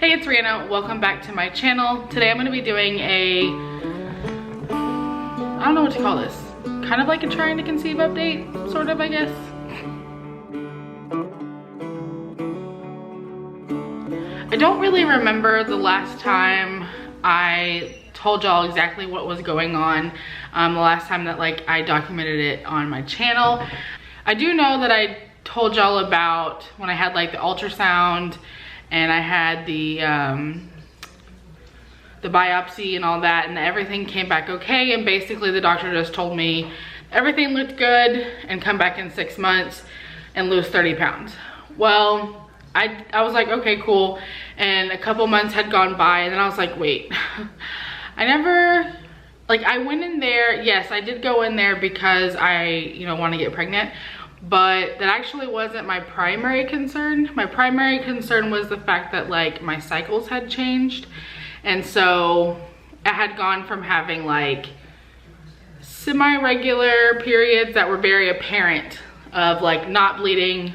Hey, it's Rhianna. Welcome back to my channel. Today I'm going to be doing a, I don't know what to call this, kind of like a trying to conceive update, sort of, I guess. I don't really remember the last time I told y'all exactly what was going on, the last time that like I documented it on my channel. I do know that I told y'all about when I had like the ultrasound and I had the biopsy and all that, and everything came back okay, and basically the doctor just told me everything looked good and come back in 6 months and lose 30 pounds. Well, I was like, okay, cool. And a couple months had gone by, and then I was like, wait, I went in there. Yes, I did go in there because I, want to get pregnant, but that actually wasn't my primary concern. My primary concern was the fact that like my cycles had changed. And so I had gone from having like semi-regular periods that were very apparent of like not bleeding,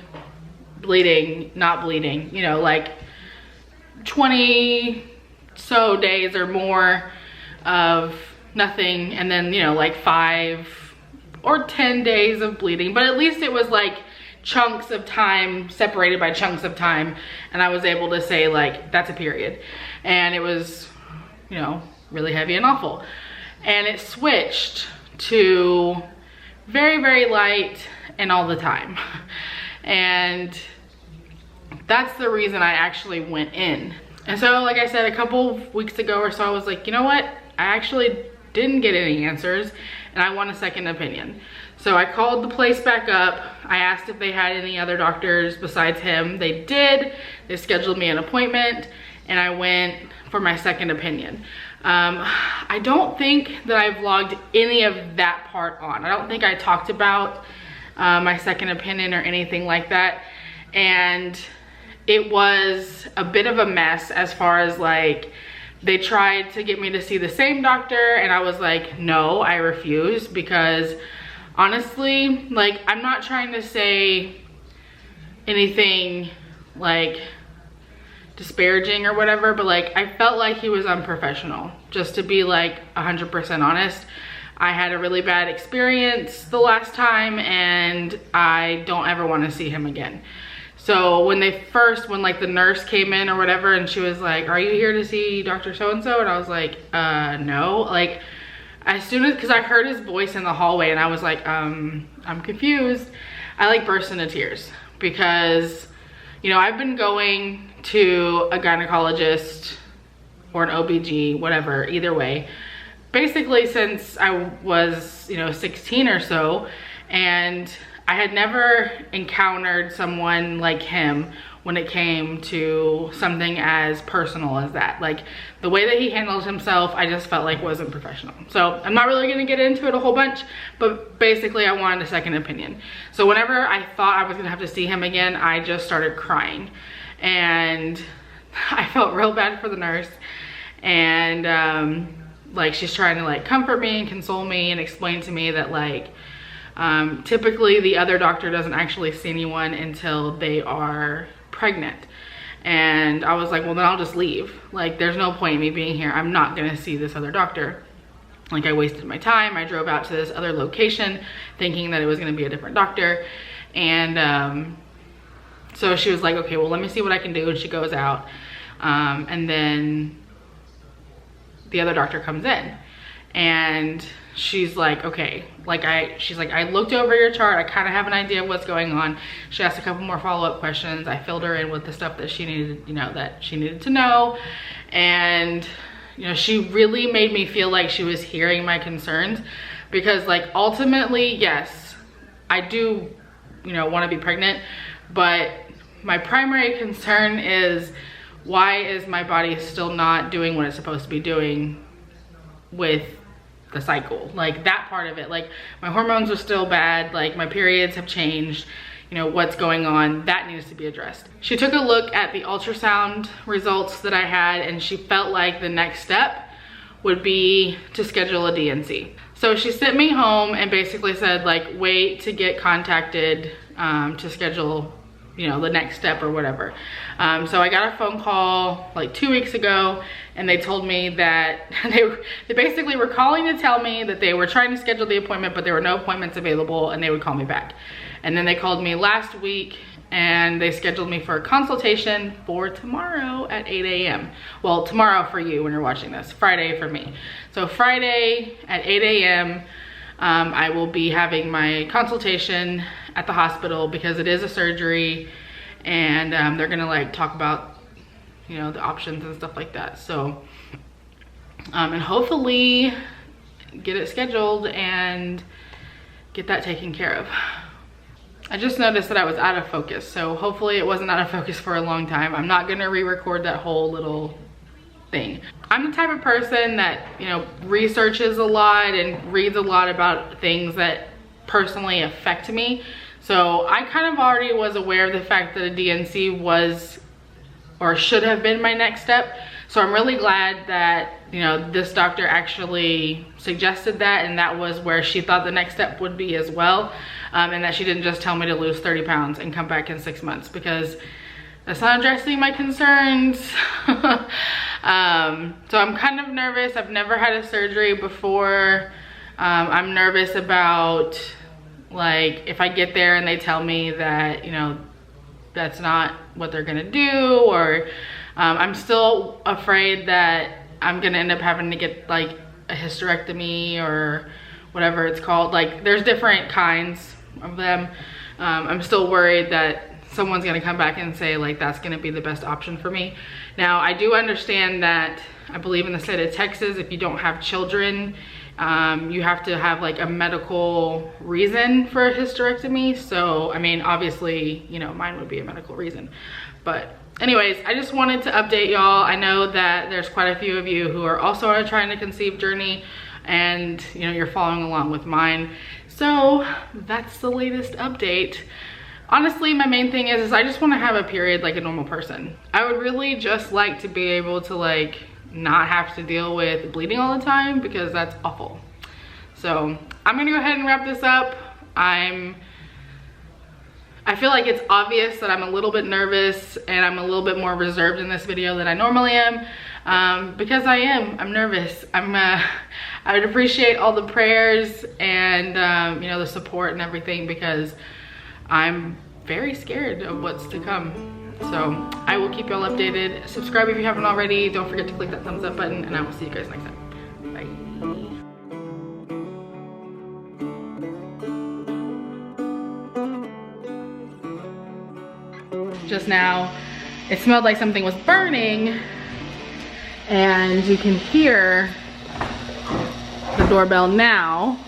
bleeding, not bleeding, like 20 so days or more of nothing, and then like 5 or 10 days of bleeding, but at least it was like chunks of time, separated by chunks of time, and I was able to say like that's a period. And it was really heavy and awful, and it switched to very, very light and all the time. And that's the reason I actually went in. And so like I said, a couple weeks ago or so, I was like, you know what, I actually didn't get any answers and I want a second opinion. So I called the place back up. I asked if they had any other doctors besides him. They did. They scheduled me an appointment and I went for my second opinion. I don't think that I vlogged any of that part on. I don't think I talked about my second opinion or anything like that. And it was a bit of a mess as far as like, they tried to get me to see the same doctor and I was like, no, I refuse, because honestly, like, I'm not trying to say anything like disparaging or whatever, but like I felt like he was unprofessional, just to be like 100% honest. I had a really bad experience the last time and I don't ever want to see him again. So when like the nurse came in or whatever, and she was like, are you here to see Dr. So-and-so? And I was like, no. Like, as soon as, because I heard his voice in the hallway and I was like, I'm confused. I like burst into tears because, I've been going to a gynecologist or an OBG, whatever, either way, basically since I was, 16 or so. And I had never encountered someone like him when it came to something as personal as that. Like, the way that he handled himself, I just felt like wasn't professional. So I'm not really gonna get into it a whole bunch, but basically I wanted a second opinion. So whenever I thought I was gonna have to see him again, I just started crying. And I felt real bad for the nurse. And like, she's trying to like comfort me and console me and explain to me that like, typically the other doctor doesn't actually see anyone until they are pregnant. And I was like, well, then I'll just leave. Like, there's no point in me being here. I'm not gonna see this other doctor. Like, I wasted my time. I drove out to this other location thinking that it was gonna be a different doctor. And so she was like, okay, well, let me see what I can do. And she goes out. And then the other doctor comes in and she's like, okay, she's like, I looked over your chart. I kind of have an idea of what's going on. She asked a couple more follow-up questions. I filled her in with the stuff that she needed, that she needed to know. And, she really made me feel like she was hearing my concerns, because like, ultimately, yes, I do, want to be pregnant, but my primary concern is, why is my body still not doing what it's supposed to be doing with the cycle? Like, that part of it, like my hormones are still bad, like my periods have changed, what's going on, that needs to be addressed. She took a look at the ultrasound results that I had, and she felt like the next step would be to schedule a DNC. So she sent me home and basically said like, wait to get contacted to schedule you know, the next step or whatever. So I got a phone call like 2 weeks ago, and they told me that they basically were calling to tell me that they were trying to schedule the appointment, but there were no appointments available, and they would call me back. And then they called me last week, and they scheduled me for a consultation for tomorrow at 8 a.m. Well, tomorrow for you when you're watching this, Friday for me. So Friday at 8 a.m. I will be having my consultation at the hospital because it is a surgery, and they're gonna like talk about, you know, the options and stuff like that. So and hopefully get it scheduled and get that taken care of. I just noticed that I was out of focus, so hopefully it wasn't out of focus for a long time. I'm not gonna re-record that whole little thing. I'm the type of person that, you know, researches a lot and reads a lot about things that personally affect me. So I kind of already was aware of the fact that a DNC was or should have been my next step. So I'm really glad that, you know, this doctor actually suggested that, and that was where she thought the next step would be as well. And that she didn't just tell me to lose 30 pounds and come back in 6 months, because that's not addressing my concerns. So I'm kind of nervous. I've never had a surgery before. I'm nervous about, like, if I get there and they tell me that, you know, that's not what they're gonna do, or I'm still afraid that I'm gonna end up having to get like a hysterectomy or whatever it's called. Like, there's different kinds of them. I'm still worried that someone's gonna come back and say like that's gonna be the best option for me. Now, I do understand that I believe in the state of Texas, if you don't have children, you have to have like a medical reason for a hysterectomy. So I mean, obviously, you know, mine would be a medical reason. But anyways, I just wanted to update y'all. I know that there's quite a few of you who are also on a trying to conceive journey, and you know, you're following along with mine. So that's the latest update. Honestly, my main thing is I just want to have a period like a normal person. I would really just like to be able to like not have to deal with bleeding all the time, because that's awful. So I'm gonna go ahead and wrap this up. I feel like it's obvious that I'm a little bit nervous and I'm a little bit more reserved in this video than I normally am, because I'm nervous. I would appreciate all the prayers and you know, the support and everything, because I'm very scared of what's to come. So I will keep y'all updated. Subscribe if you haven't already. Don't forget to click that thumbs up button, and I will see you guys next time. Bye. Just now, it smelled like something was burning, and you can hear the doorbell now.